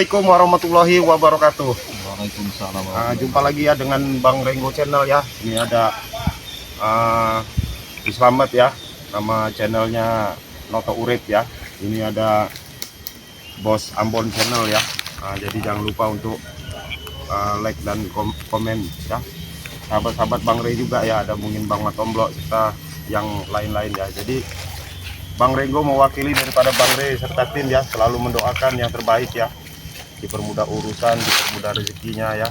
Assalamualaikum warahmatullahi wabarakatuh. Waalaikumsalam. Jumpa lagi ya dengan Bang Renggo Channel ya. Ini ada Slamet ya. Nama channelnya Noto Urip ya. Ini ada Bos Ambon Channel ya. Jadi jangan lupa untuk like dan komen ya. Sahabat-sahabat Bang Re juga ya. Ada mungkin Bang Matomblok serta yang lain-lain ya. Jadi Bang Renggo mewakili daripada Bang Re serta tim ya, selalu mendoakan yang terbaik ya, dipermudah urusan, dipermudah rezekinya ya,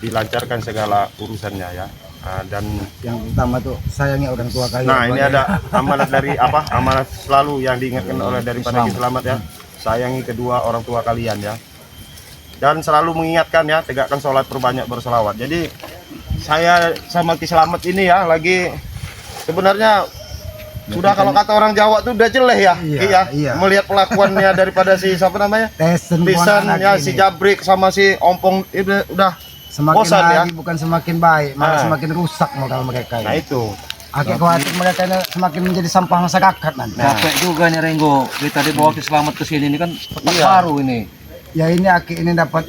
dilancarkan segala urusannya ya. Dan yang utama tuh sayangnya orang tua kalian. nah ini ada amanat dari apa, amanat selalu yang diingatkan oleh daripada Ki Slamet ya, sayangi kedua orang tua kalian ya, dan selalu mengingatkan ya, tegakkan sholat, perbanyak berselawat. Jadi saya sama Ki Slamet ini ya lagi sebenarnya sudah, kalau kata orang Jawa tuh udah jeleh ya. Iya. Melihat pelakuannya daripada si siapa namanya? Tisen ya, si Jabrik sama si Ompong itu udah semakin bosan lagi, ya. bukan semakin baik, malah semakin rusak moral mereka. Nah itu. Agak khawatir mereka ini semakin menjadi sampah masyarakat nanti. Capek juga nih Renggo. Kita dibawa Ki Slamet ke sini ini kan petak baru ini. Ya ini Aki ini dapat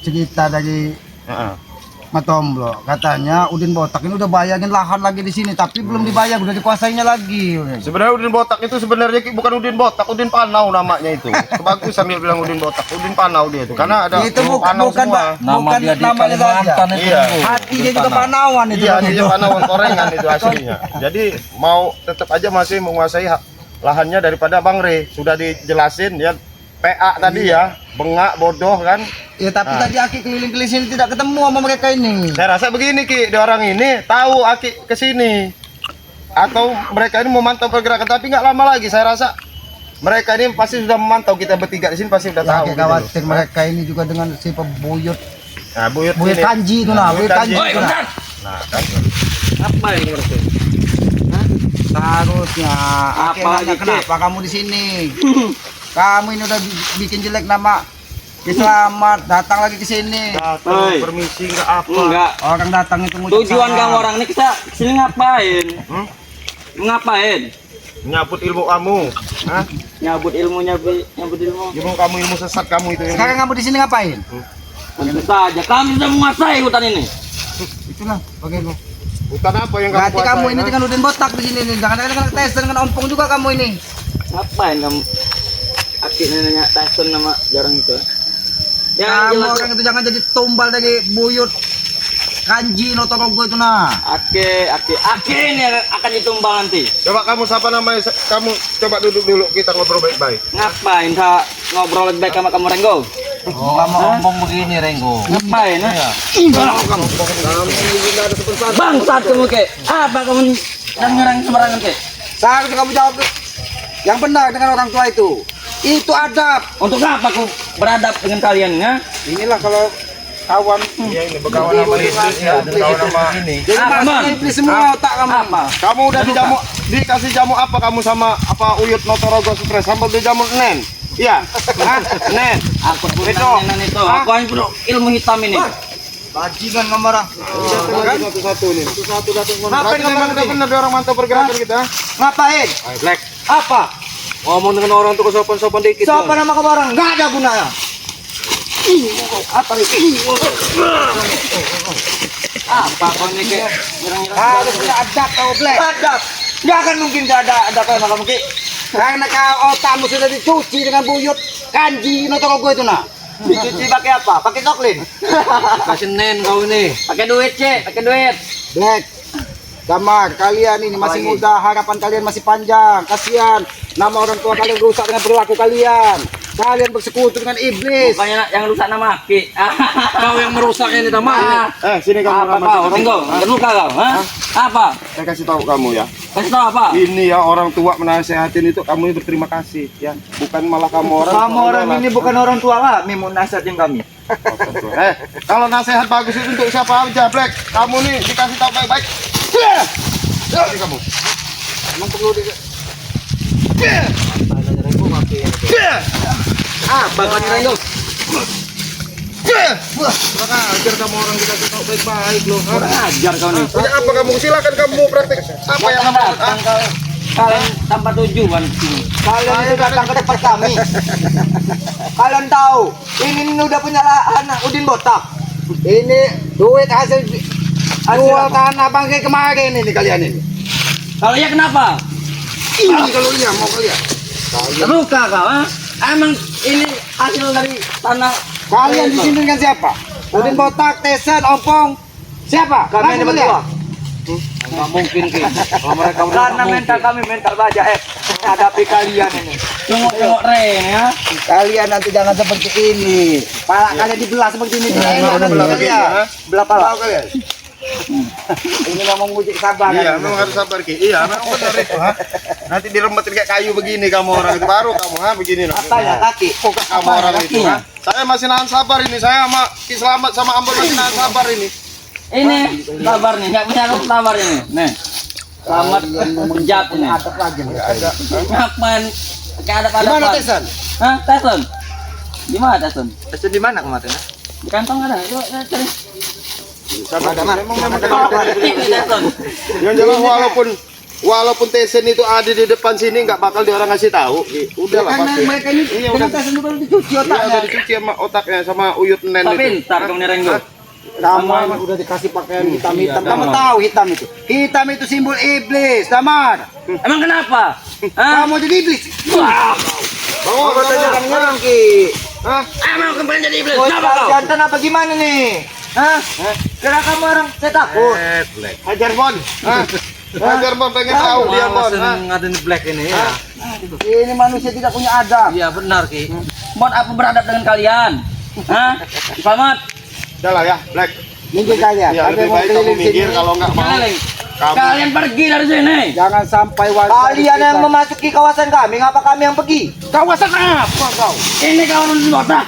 cerita dari Matomblok, katanya Udin Botak ini udah bayangin lahan lagi di sini, tapi belum dibayar, udah dikuasainya lagi. Sebenarnya Udin Botak itu sebenarnya bukan Udin Botak, Udin Panau namanya itu. Kebagusan dia bilang Udin Botak, Udin Panau dia itu. Karena ada itu bukan nama dia di namanya Kalimantan saja. itu. Iya. Hati dia juga Panauan itu. Iya, dia Panauan korengan itu aslinya. Jadi mau tetap aja masih menguasai lahannya daripada Bang Re. Sudah dijelasin ya, PA tadi ya, bengak, bodoh kan. Ya tapi tadi Aki keliling-keliling sini tidak ketemu sama mereka ini. Saya rasa begini Ki, di orang ini tahu Aki kesini atau mereka ini memantau pergerakan, tapi nggak lama lagi saya rasa mereka ini pasti sudah memantau kita bertiga di sini, pasti sudah tahu. Aki khawatir mereka ini juga dengan si pebuyut. Nah, Buyut Buyut ini. Kanji itu nah, Buyut Kanji. Nah, kan. Apa yang ngerti? Seharusnya Aki Apa nanya lagi, kenapa kamu di sini? Kamu ini udah bikin jelek nama Ki Slamet, datang lagi ke sini. Datang permisi nggak apa? Enggak. Orang datang itu Tujuan kamu orang ini kita sini ngapain? Ngapain? Nyabut ilmu kamu. Hah? Nyabut ilmu. Ilmu kamu, ilmu sesat kamu itu. Sekarang kamu di sini ngapain? Tentu saja kami sudah menguasai hutan ini. Itulah bagaimana. Hutan apa yang kamu Berarti kuasai? kamu ini dengan Udin Botak di sini nih. Jangan tes dengan Ompong juga kamu ini. Ngapain kamu? Aki nanya Tyson nama jarang itu. Kamu orang itu jangan jadi tumbal dari Buyut Kanji Notorogo itu nah. Aki ini akan ditumbang nanti. Coba kamu siapa namanya? Kamu coba duduk dulu, kita ngobrol baik-baik. Ngapain kak ngobrol baik sama kamu Renggo? Oh, kamu ngomong begini Renggo. Ngapain? Bangsat kamu ke? Apa kamu nyerang sembarangan ke? Seharusnya kamu jawab yang benar dengan orang tua itu. Itu adab. Untuk apa aku beradab dengan kalian ya? Inilah kalau kawan Iya ini berkawan sama iblis ya, berkawan sama ini. jadi Apa, masuk Bang? iblis semua otak kamu. Apa? Kamu udah dijamu, dikasih jamu apa kamu sama apa Uyut Notorogo stres sampai dijamu Nen? Iya. Hah? Nen. Aku punya itu. Aku hanya punya ilmu hitam ini. Bajingan kamu orang. Satu-satu nih. Satu-satu datang. Ngapain kamu memang udah benar orang mantau pergerakan kita. Ngapain? Black. Apa? Ngomong dengan orang tuh sopan-sopan dikit. Siapa nama kamu orang? Enggak ada gunanya. Apa itu? Apa kau ini ke? Harus punya adab kau Black. Adab. Enggak akan mungkin tidak ada adab sama kamu Ki. Karena kau otakmu sudah dicuci dengan Buyut Kanji Notorogo itu nah. Dicuci pakai apa? Pakai coklin. Kasih nen kau ini. Pakai duit cek, pakai duit. Black. Damar, kalian ini masih muda, harapan kalian masih panjang. Kasihan, nama orang tua kalian rusak dengan perilaku kalian. Kalian bersekutu dengan iblis. Bukannya yang rusak nama Ki. Kau yang merusak ini nama. Sini kamu Apa kau? Renggo, terluka kau? Hah? Apa? Saya kasih tahu kamu ya. Kasih tahu apa? Ini ya orang tua menasehatin itu kamu ini berterima kasih ya. Bukan malah kamu orang. Kamu orang ini bukan orang tua lah, mau nasihatin kami. Kalau nasihat bagus itu untuk siapa aja, Black? Kamu nih dikasih tahu baik-baik. Ini kamu. Emang perlu di Apa kau ini Renggo? Maka ajar kamu orang kita tahu baik-baik loh. Kurang ajar kau nih. Punya apa kamu? Silakan kamu praktek. Apa yang kamu? Kalian tanpa tujuan sini. Kalian itu datang ke tempat kami. Kalian tahu, ini udah punya anak Udin botak. Ini duit hasil jual tanah bangkai kemarin ini kalian ini. Kalau ya kenapa? Ini kalau iya mau kalian. Terluka kau, ha? Emang ini hasil dari tanah Kalian di sini kan siapa? Udin botak, Tesen, Ompong. Siapa? Kami ini berdua. Enggak mungkin Ki. Kalau mereka Karena mental kami mental baja hadapi kalian ini. Tengok Ren ya. Kalian nanti jangan seperti ini. Pala kalian dibelah seperti ini. Enak nanti belah kalian. begini, Belah pala kalian. Ini memang menguji kesabaran. Iya, memang harus sabar Ki. Iya, memang benar itu, ha. Nanti dirembetin kayak kayu begini kamu orang itu baru kamu, ha, begini loh. Apanya kaki? Pokok kamu orang itu, ha. Saya masih nahan sabar ini. Saya sama Ki Slamet sama Ambon masih nahan sabar ini. Ini sabar nih, nggak punya sabar ini. Nih. Selamat menjat ini. Atap lagi enggak ada. Ngapain kayak ada pada. Gimana Tesen? Hah, Tyson? Di mana Tyson? Tesen di mana kemarin? Di kantong ada. Yuk, cari. Sama memang Tyson. yang jelas walaupun Tesen itu ada di depan sini nggak bakal dia orang ngasih tahu. Udah lah Karena pasti. mereka ini Iya, dengan udah. Tesen itu dicuci Iya, otaknya. udah dicuci sama otaknya sama Uyut Nen Tapi itu. pintar kamu nih Renggo. Kamu udah dikasih pakaian hitam-hitam. Iya, Kamu Damar. tahu hitam itu? Hitam itu simbol iblis, Damar. Emang kenapa? Hah? Kamu jadi iblis. Wah. Bangun, Jangan bangun. nyerang Ki. Hah? Emang kembali jadi iblis. Oh, Kenapa kau? jantan apa gimana nih? Hah? Kira kamu orang saya takut. Hajar Bon. Hah? Hajar Bon pengen tahu dia Bon. Hah? Ngatain black ini ya. Ini manusia tidak punya adab. Iya benar Ki. Buat apa beradab dengan kalian? Hah? Selamat. Udah lah ya, Black. Minggir kalian. Ya, Ada lebih yang mau baik kamu keliling minggir sini. kalau nggak mau. Kalian. Kamu. Kalian pergi dari sini. Jangan sampai warga kalian yang memasuki kawasan kami. Ngapa kami yang pergi? Kawasan apa kau? Ini kawasan botak.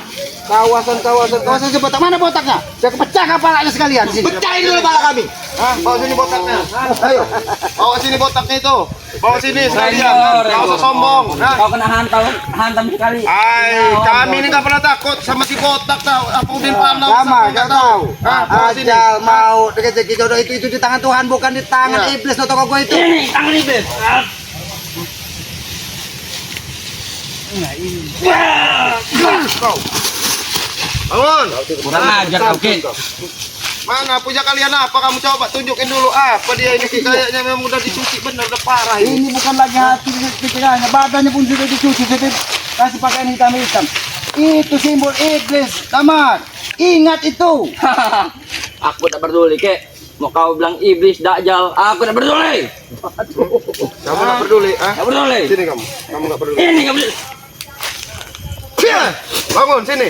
Kawasan botak. Mana botaknya? Saya pecah kepalanya sekalian sini. Pecahin dulu kepala kami. Hah? Bawa sini botaknya. Ayo. Bawa sini botaknya itu. Bawa sini sekalian. Senior, Nggak usah sombong. Hah? Kau kena hantam sekali. Kami ini nggak pernah takut sama si botak tahu. Apa Udin pandang? Sama, nggak tahu. Hah? Bawa sini. Ajal mau rezeki jodoh itu di tangan Tuhan, bukan di tangan Iya. iblis atau koko itu. Ini tangan iblis. Kau. Bangun. Kurang ajar kau Ki. Mana punya kalian apa? Kamu coba tunjukin dulu apa dia ini kayaknya memang udah dicuci bener udah parah ini. Ini bukan lagi hati pikirannya, badannya pun sudah dicuci, jadi kasih pakaian hitam-hitam. Itu simbol iblis, Damar. Ingat itu. Aku tak peduli Ki. Mau kau bilang iblis dajjal, aku tak peduli. Kamu nggak peduli, ah? Tak peduli. Sini kamu. Kamu nggak peduli. Ini nggak peduli. Bangun sini.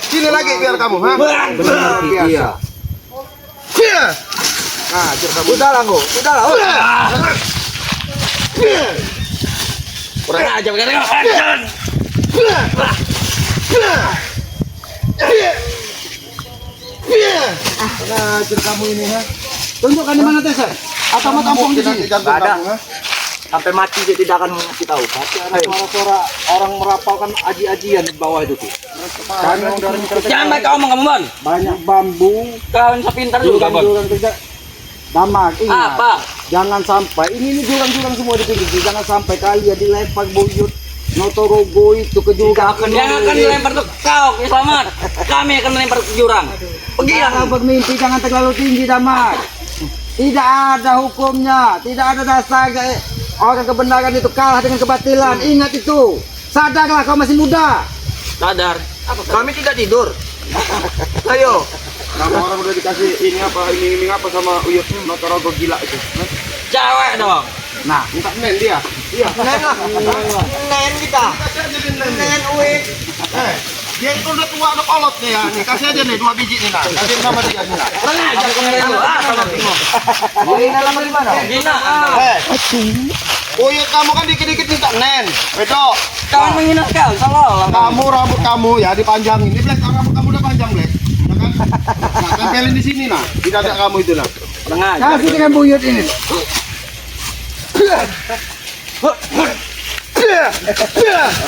Sini lagi biar kamu, ha? Iya. Nah, ajar kamu. Udah lah, Ngo. Udah lah. Kurang ajar kau. Ajar. Nah, ajar kamu ini, ha. Tunjukkan di mana Tesa? Atau mau tampung di sini? Jantung Nggak ada. kamu, ha? Sampai mati dia tidak akan ngasih tahu. Suara-suara orang merapalkan aji-ajian di bawah itu tuh. Jangan baik kau omong kamu Bon. Banyak bambu, Kau yang sepintar juga Bon. jurang-jurang kerja. Damar, ingat. Apa? Jangan sampai ini jurang-jurang semua di pinggir. Jangan sampai kalian dilempar buyut Notorogo itu ke jurang. Yang akan dilempar tuh kau, Ki Selamat. Kami akan melempar ke jurang. Pergilah Jangan bermimpi, jangan terlalu tinggi, Damar. Tidak ada hukumnya, tidak ada dasarnya. Orang kebenaran itu kalah dengan kebatilan. Ingat itu. Sadarlah, kau masih muda. Sadar. Kami tidak tidur. Ayo. Kamu orang udah dikasih ini apa sama Uyut Notorogo gila itu. Hah? Cewek dong. Nah, Minta nen dia. Iya. nen lah. Nen kita. Kasih aja nih nen. Nen uik. Dia itu udah tua udah kolot nih ya. Nih kasih aja nih 2 biji nih nah. Kasih sama dia nih nah. Kurang ajar kau ngomong dulu. Ah, sama bingung. Ini dalam di mana? Gina. Uyut kamu kan dikit-dikit minta nen. Bedo. Kawan menghina kau, salah. Kamu rambut kamu ya dipanjangin. Ini Black, rambut kamu udah panjang Black. Ya kan? Nah, tempelin di sini nah. Di dada kamu itu nah. Kurang ajar. Kasih dengan buyut ini.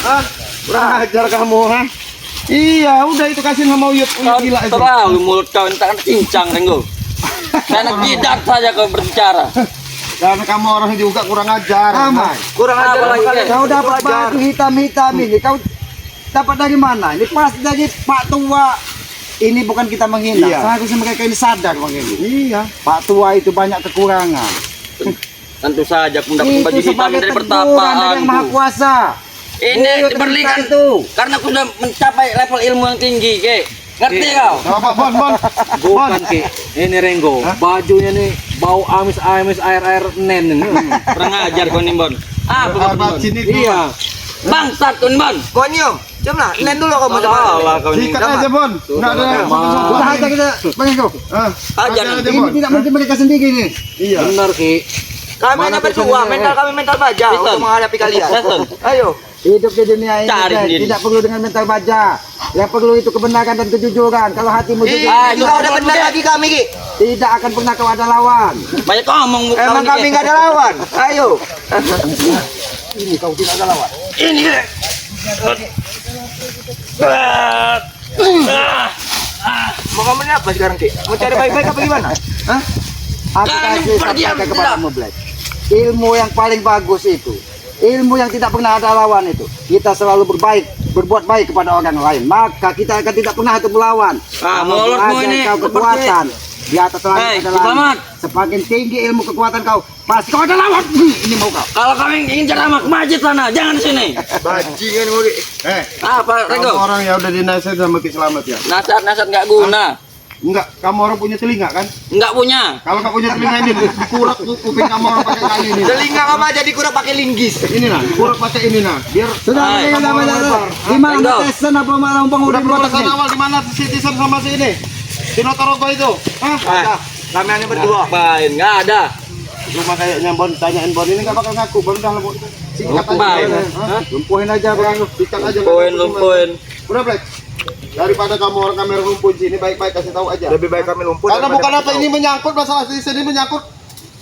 Hah? Kurang ajar kamu, ha? Iya, udah itu kasih sama Uyut Kau gila itu. terlalu mulut kau ini tak akan cincang Renggo. Karena jidat saja kau berbicara. Karena kamu orang juga kurang ajar. Aman. Kurang ajar lagi. Kau dapat baju hitam-hitam ini, kau dapat dari mana? Ini pasti dari Pak Tua. Ini bukan kita menghina. Iya. Seharusnya mereka ini sadar bang ini. Iya. Pak Tua itu banyak kekurangan. Tentu saja pun dapat baju Itu hitam sebagai dari teguran dari yang maha pertapaan. kuasa. Ini Buyut diberikan itu. karena aku sudah mencapai level ilmu yang tinggi, Ki. Ngerti kau? Apa Bon? Bukan Ki, ini Renggo. Bajunya nih bau amis-amis air-air nen ini. Kurang ajar kau nih, Bon. Ah, Apa sini tuh? Iya. bangsat kau nih, Bon. Konyol, coba nen dulu kamu Salah kau nih. Sikat aja Bon. Enggak ada yang Udah aja kita, bang Eko. Ajar aja nanti. Ini Bon. tidak mungkin mereka sendiri nih. Iya. Benar Ki. Kami hanya berdua, mental kami mental baja Jason. untuk menghadapi kalian. Jason. Ayo. Hidup di dunia ini Cari guys, sendiri. tidak perlu dengan mental baja. Yang perlu itu kebenaran dan kejujuran. Kalau hatimu jujur, itu kau udah benar lagi kami, Ki. Tidak akan pernah kau ada lawan. Banyak ngomong Emang kau kami nih, Ki. nggak ada lawan. Ayo. Ini kau tidak ada lawan. Ini. Ki. Mau kamu ini apa sekarang, Ki? Mau cari baik-baik apa gimana? Hah? Aku Jangan kasih berdiam, satu tidak. kepadamu, Black. Ilmu yang paling bagus itu, ilmu yang tidak pernah ada lawan itu. Kita selalu berbuat baik kepada orang lain. Maka kita akan tidak pernah itu melawan. Ah, Kalau mulutmu belajar ini kau kekuatan di atas langit Hei, ada langit. selamat. Semakin tinggi ilmu kekuatan kau, pasti kau ada lawan. Ini mau kau. Kalau kau ingin ceramah ke masjid sana, jangan di sini. Bajingan mau Ki. Apa, Kamu Rego? orang yang udah dinasihat sama Ki Selamat ya? Nasihat nggak guna. Enggak, kamu orang punya telinga kan? Nggak punya. Kalau nggak punya telinga ini, kurak kuping kamu orang pakai kayu ini. Telinga kamu aja dikurang pakai linggis. Ini nah, kurak pakai ini nah. Biar Sudah, Hai, sudah, kamu sudah. lebar. Di mana Renggo. tesan apa malam udah penghuni perubahan awal di mana Citizen sama si ini? Si Notorogo itu? Hah? Ada. Kami hanya berdua. Ngapain? Nggak ada. Cuma kayaknya Bon tanyain Bon ini nggak bakal ngaku. Bon udah lah Bon. Sikat Lupain. aja. Hah? Lumpuhin aja bang. Sikat aja. Lumpuin. Udah Black. Daripada kamu orang kamera lumpur sini baik-baik kasih tahu aja. Lebih baik kami lumpuh. Karena bukan apa ini menyangkut masalah di sini menyangkut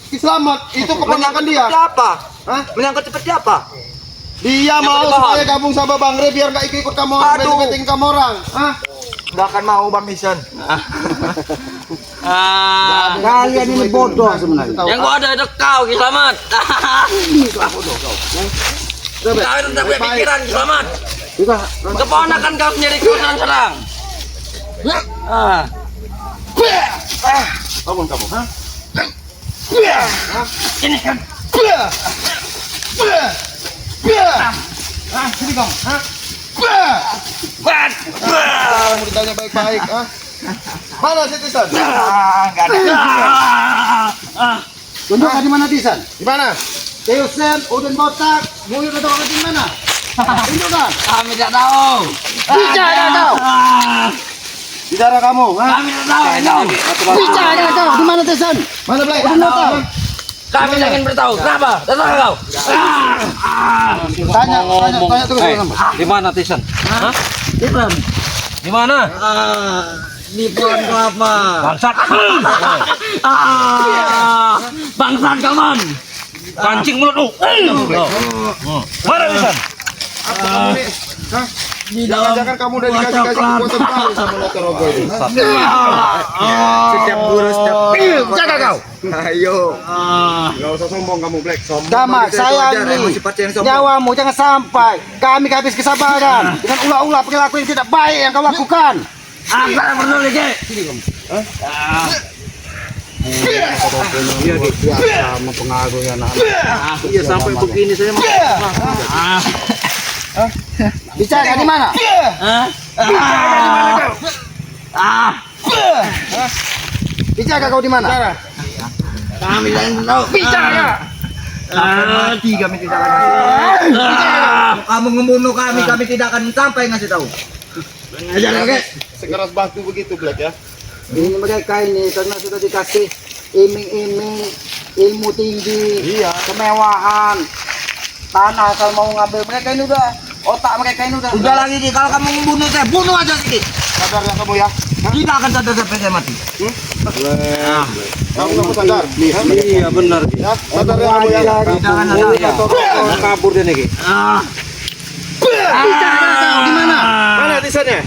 Ki Selamat. Itu keponakan dia. Apa? Hah? Menyangkut seperti apa? Dia mau di pohon. supaya gabung sama Bang Re biar nggak ikut kamu orang, Aduh. betting kamu orang. Hah? Nggak akan mau Bang Misan. Ah, Kalian ini bodoh sebenarnya. yang gua ada itu kau, Ki Selamat. Kau itu tak punya pikiran, Ki Selamat. Juga. Keponakan kau sendiri kau serang. Ah, Bangun kamu. Hah? ini kan. Hah? Sini kamu. Hah? Buat. Kamu ditanya baik-baik. Hah? Mana Citizen? Nggak ada. Tunjukkan di mana Tisan? Di mana? Teusen, Udin Botak, Buyut atau apa di mana? Tunjukkan. Kami tidak tahu. Bicara kau. Di daerah kamu. Hah? Kami tidak tahu. Bicara kau. Di mana Tisan? Mana Black? Udin Botak. Kami ingin beritahu. Kenapa? Datang kau. Tanya terus. Di mana Tisan? Hah? Di mana? Di pohon kelapa. Bangsat. Bangsat kawan. Kancing mulut lu. Mana Tisan? Apa kamu nih? Hah? Jangan-jangan kamu udah dikasih kekuatan baru sama Notorogo ini. Setiap guru setiap. Jaga kau. Ayo. Gak usah sombong kamu Black. Sombong. Damai, saya ini nyawamu jangan sampai kami habis kesabaran dengan ulah-ulah perilaku yang tidak baik yang kau lakukan. Aku tak perlu lagi. Iya gitu ya, mempengaruhi anak-anak. Iya sampai begini saya mau. Bicara di mana? Bicara kau di mana? Kami tidak tahu. Bicara. Mati kami tidak akan. Kamu membunuh kami, kami tidak akan sampai ngasih tahu. Sekeras batu begitu Black ya. Ini mereka ini karena sudah dikasih iming-iming ilmu tinggi, kemewahan, tanah kalau mau ngambil mereka ini udah otak mereka ini udah lagi nih kalau kamu membunuh saya bunuh aja sedikit. Sadar ya kamu ya? Kita akan sadar sampai saya mati. Kamu sadar? Iya benar. Ya, sadar ya kamu ya? Kita akan sadar. Kabur dia nih. Bicara kau di mana? Mana Tisan ya?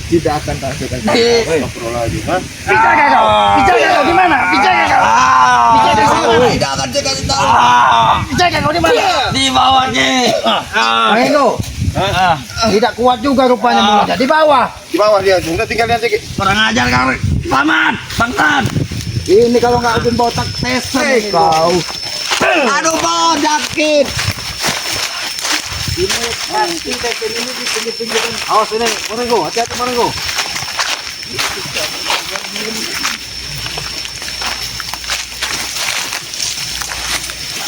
Tidak akan kasihkan. Astagfirullahaladzim, ha? Bicara kau. Bicara kau di mana? Bicara kau. Bicara kau. Tidak akan saya kasih tahu. Bicara kau di mana? Di bawah Ki. Ego. Tidak kuat juga rupanya mulutnya. Di bawah. Di bawah dia, udah tinggal lihat sedikit. Kurang ajar kau. Paman, Bangtan. Ini kalau nggak bikin botak tesan kau. Aduh bau sakit. Ini pasti tesan ini di pinggir-pinggir. Awas ini, Marengo, hati-hati Marengo.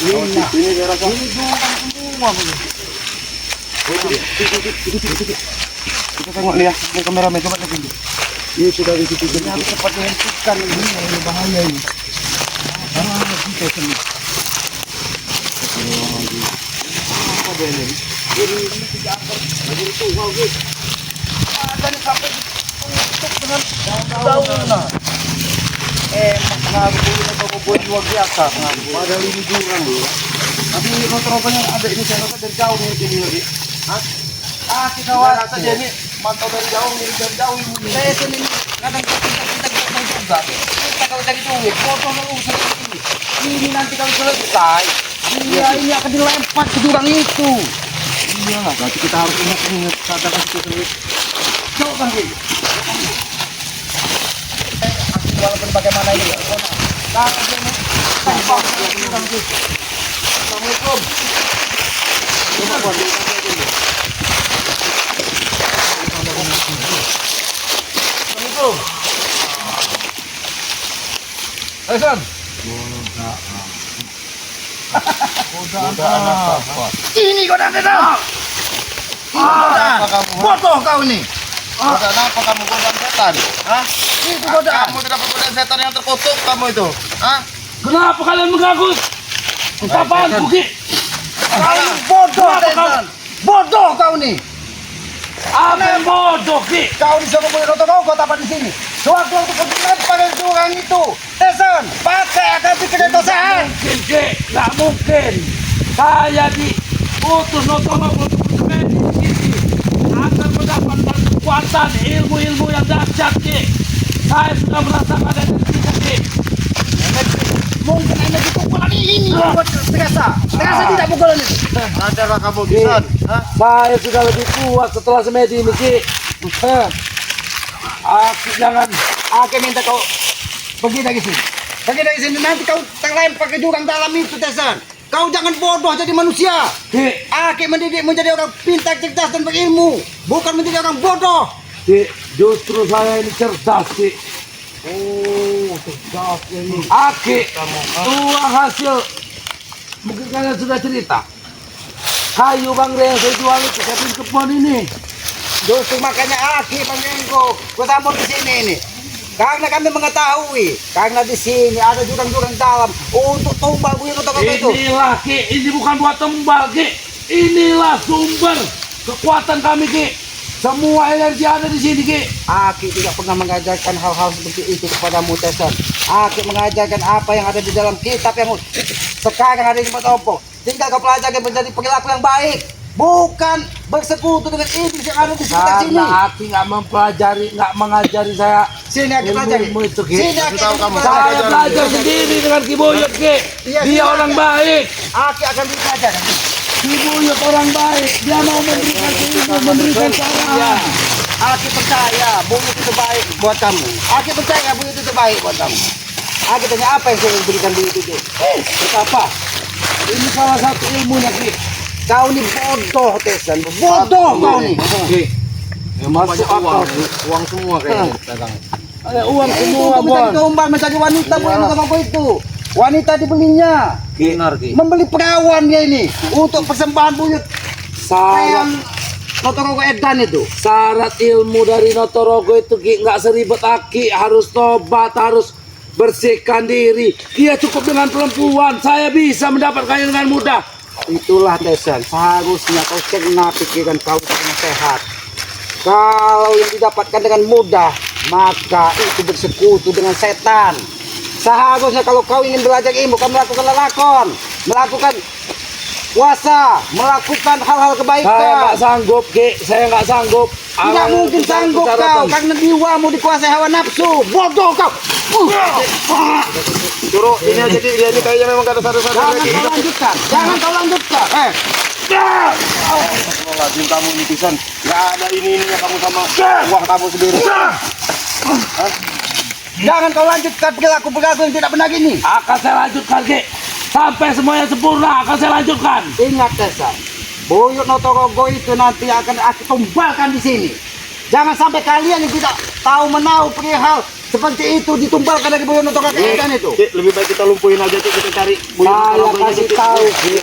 Ini dia rasa. Kita tengok nih ya, ini kameramen coba lagi. Ini sudah dipikir harus cepat dihentikan ini bahaya ini. Pengaruh luar biasa pengaruh. Padahal ini jurang loh. Tapi kontrolnya ada ini saya rasa dari jauh nih ini lagi. Kita rasa saja ini mantau dari jauh ini dari jauh ini. Saya sini kadang kita juga. Kita kalau cari duit, foto mau usah ini. Ini nanti kalau selesai, ini akan dilempar ke jurang itu. Iya lah, berarti kita harus ingat katakan itu sendiri. Coba Bang. Walaupun bagaimana ini ya. Assalamualaikum. Assalamualaikum. Hasan. Ini godaan setan. Bodoh kau ini. Godaan apa kamu, godaan setan? Hah? Itu godaan. Kamu tidak godaan setan yang terkutuk kamu itu. Hah? Kenapa kalian mengganggu? Ucapan Buki. Kau ini bodoh setan. Bodoh kau nih. Apa yang bodoh Ki? Kau disuruh punya roto kau tapan di sini. Sewaktu-waktu kau dilempar dari jurang itu. Tesan, pakai akan bikin dosa. Mungkin Ki, nggak mungkin. Saya diutus Notono untuk bersemedi di sini agar mendapatkan kekuatan ilmu-ilmu yang dahsyat Ki. Saya sudah merasakan dari sini Ki. Mungkin energi pukulan ini buat Tegasa. Tegasa tidak pukulan itu. Sadarlah kamu, Gisan. Hah? Saya sudah lebih kuat setelah semedi ini, Ki. Aku jangan. Aku minta kau pergi dari sini. Pergi dari sini nanti kau terlempar ke jurang dalam itu Tesan. Kau jangan bodoh jadi manusia. Ki, Aku mendidik menjadi orang pintar, cerdas dan berilmu, bukan menjadi orang bodoh. Ki, justru saya ini cerdas Ki. Oh, cerdas ini. Aki, uang hasil mungkin kalian sudah cerita. Kayu Bang Re yang saya jual itu saya pinjam ke pohon ini. Justru makanya Aki Bang Renggo, kau tampil di sini ini. Karena kami mengetahui, karena di sini ada jurang-jurang dalam untuk tumbal bunyi kotak itu. Inilah Ki, ini bukan buat tembal Ki. Inilah sumber kekuatan kami Ki. Semua energi ada di sini Ki. Aki tidak pernah mengajarkan hal-hal seperti itu kepadamu Tesan. Aki mengajarkan apa yang ada di dalam kitab yang sekarang ada di Matopo. Tinggal kau pelajari menjadi perilaku yang baik, bukan bersekutu dengan iblis yang ada di sekitar sini. Karena Aki nggak mempelajari, nggak mengajari saya. Sini Aki pelajari. Ilmu itu Ki. Sini Aki Tahu kamu. pelajari. Saya belajar sendiri dengan Ki Buyut Ki. Iya, Dia silakan. orang baik. Aki akan belajar. Ki Buyut orang baik. Dia mau memberikan ilmu, memberikan cara. Aki percaya buyut itu baik buat kamu. Aki percaya buyut itu baik buat kamu. Aki tanya apa yang saya berikan buyut itu? Betapa? Ini salah satu ilmunya Ki. Kau ini bodoh Tesan, bodoh kau nih. Ki. Ya, masuk akal, uang semua kayaknya pegang. Ada uang Itu semua untuk mencari Bon. domba, mencari wanita bukan sama kau itu. Wanita dibelinya, Benar, Ki. membeli perawan dia ini untuk persembahan buyut. Syarat, Yang Notorogo Edan itu. syarat ilmu dari Notorogo itu Ki nggak seribet Aki. Harus tobat, harus bersihkan diri. Dia cukup dengan perempuan. Saya bisa mendapatkannya dengan mudah. Itulah Tesan, seharusnya kau cerna pikiran kau dengan sehat. Kalau yang didapatkan dengan mudah, maka itu bersekutu dengan setan. Seharusnya kalau kau ingin belajar ilmu, kau melakukan lakon, melakukan puasa, melakukan hal-hal Saya nggak kebaikan. sanggup, Ki. Saya nggak sanggup. Tidak mungkin sanggup kau karena jiwamu dikuasai hawa nafsu. Bodoh kau. Suruh ini aja dia ini kayaknya memang gak ada sadar-sadar Jangan lagi. kau lanjutkan. Jangan kau lanjutkan. Lazim kamu ini pisan. Gak ada ininya kamu sama uang kamu sendiri. Jangan kau lanjutkan perilaku-perilaku yang tidak benar ini. Akan saya lanjutkan, Ki. Sampai semuanya sempurna akan saya lanjutkan. Ingat Tesan, Buyut Notorogo itu nanti akan aku tumbalkan di sini. Jangan sampai kalian yang tidak tahu menahu perihal seperti itu ditumbalkan dari Buyut Notorogo itu. Cik, lebih baik kita lumpuhin aja Cik, kita cari Saya kasih tahu, Ki.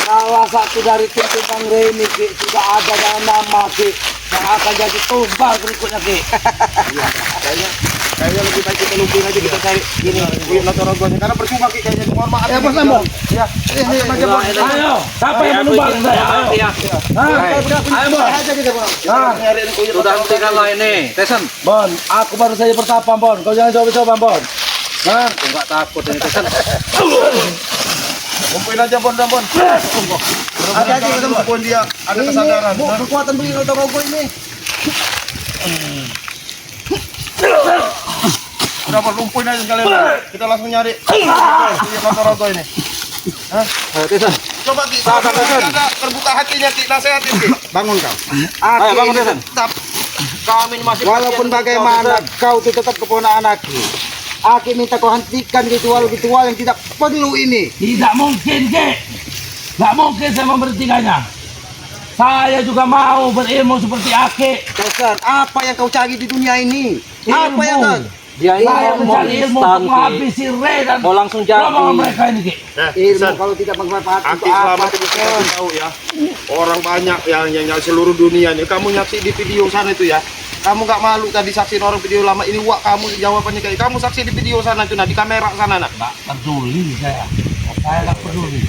Salah satu dari tim Bang Reni, Ki, sudah ada dalam nama, Ki, yang akan jadi tumbal berikutnya, Ki. Kayaknya lebih baik kita lumpuhin aja, kita cari ini Buyut Notorogonya karena percuma Ki kayaknya mohon maaf. Ya, Bos Lambon. Ya, ini aja Bos. Ayo, siapa yang menumbal saya? Ayo. Ayo, Bon. Aja kita, Bos. Nyariin Buyut Sudah Notorogo. hentikan lah ini, Tesen. Bon, aku baru saja bertapa, Bon. Kau jangan coba-coba, Bon. Nah, Aku nggak takut ini Tesen. Lumpuhin aja Bon, Bon. Hati-hati, Bos. Lumpuhin dia ada kesadaran. Ini, Bu, kekuatan Buyut Notorogo ini. Udah Bon, lumpuhin aja sekalian. Kita langsung nyari Buyut Notorogo ini. Ayo Tesen. Coba Ki, ada terbuka hatinya Ki, nasihatin Ki. Bangun kau. Ayo bangun ini Tesen. tetap, Kami masih walaupun bagaimana kau itu tetap keponakan Aki. Aki minta kau hentikan ritual-ritual yang tidak perlu ini. tidak mungkin, Ki. Tidak mungkin saya memberhentikannya. Saya juga mau berilmu seperti Aki. Tesan, apa yang kau cari di dunia ini? Apa yang kau... Dia ini Saya mau mencari ilmu instan, untuk Ki. menghabisi Ray dan Mau langsung jadi. rombongan mereka ini, Ki. Ilmu kalau tidak bermanfaat Aki untuk apa? selama ini kita kasih tahu ya, orang banyak yang seluruh dunia ini. Kamu nyaksi di video sana itu ya, kamu nggak malu tadi saksiin orang video lama ini. Wak kamu jawabannya kayak kamu saksi di video sana itu, nah di kamera sana nak. Nggak peduli saya. Saya nggak peduli.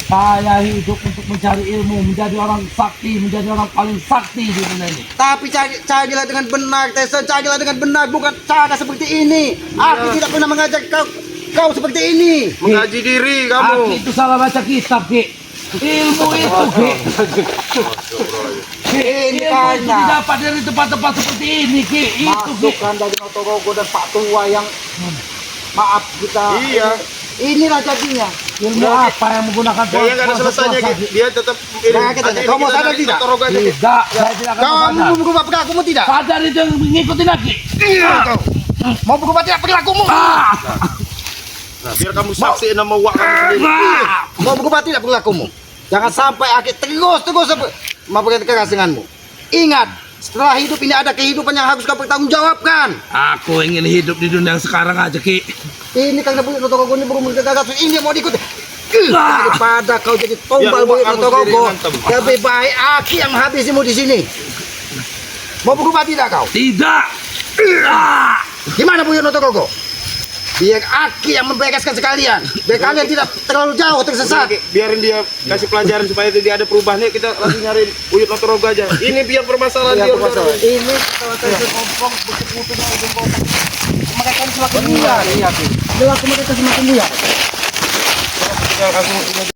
Saya hidup untuk mencari ilmu, menjadi orang sakti, menjadi orang paling sakti di dunia ini. Tapi carilah dengan benar, Tesan. Carilah dengan benar, bukan cara seperti ini. Aku tidak pernah mengajak kau seperti ini. Mengaji diri Aki kamu. itu salah baca kitab, Ki. Ilmu itu, Ki. Ki, Ini ilmu itu karena didapat dari tempat-tempat seperti ini, Ki. Itu, Ki. masukan dari Notorogo dan Pak Tua yang maaf kita. Iya. Inilah jadinya. Ilmu apa yang menggunakan Dia nggak ada selesainya kuasa-kuasa, Ki. Ki? Dia tetap ini. Nah, kita Aja ini kamu kita sadar cari tidak? Notorogo aja, Ki. Tidak, saya tidak akan Kamu sadar. mau berubah perilakumu tidak? Sadar itu yang mengikuti lagi. Iya kau. Mau berubah tidak perilakumu? Nah, biar kamu saksi nama wak kamu sendiri. Mau berubah tidak perilakumu? Jangan sampai akhir terus memberikan keras denganmu. Ingat, setelah hidup ini ada kehidupan yang harus kau pertanggungjawabkan. Aku ingin hidup di dunia yang sekarang aja, Ki. Ini karena Buyut Notorogo ini berumur gagal, ini yang mau diikuti. Daripada kau jadi tombal Biar Buyut kamu Notorogo, sendiri yang ngantem. lebih baik Aki yang menghabisimu di sini. Mau berubah tidak kau? Tidak. Gimana Buyut Notorogo? Biar Aki yang membereskan sekalian. Biar kalian tidak terlalu jauh tersesat. Ki, biarin dia kasih pelajaran supaya dia ada perubahan. Nih kita langsung nyariin Buyut Notorogo aja. Ini biar permasalahan dia. Ini kalau saya ngomong begitu ujung kotak. Mereka semakin liar. Perilaku mereka semakin liar. Tinggal kamu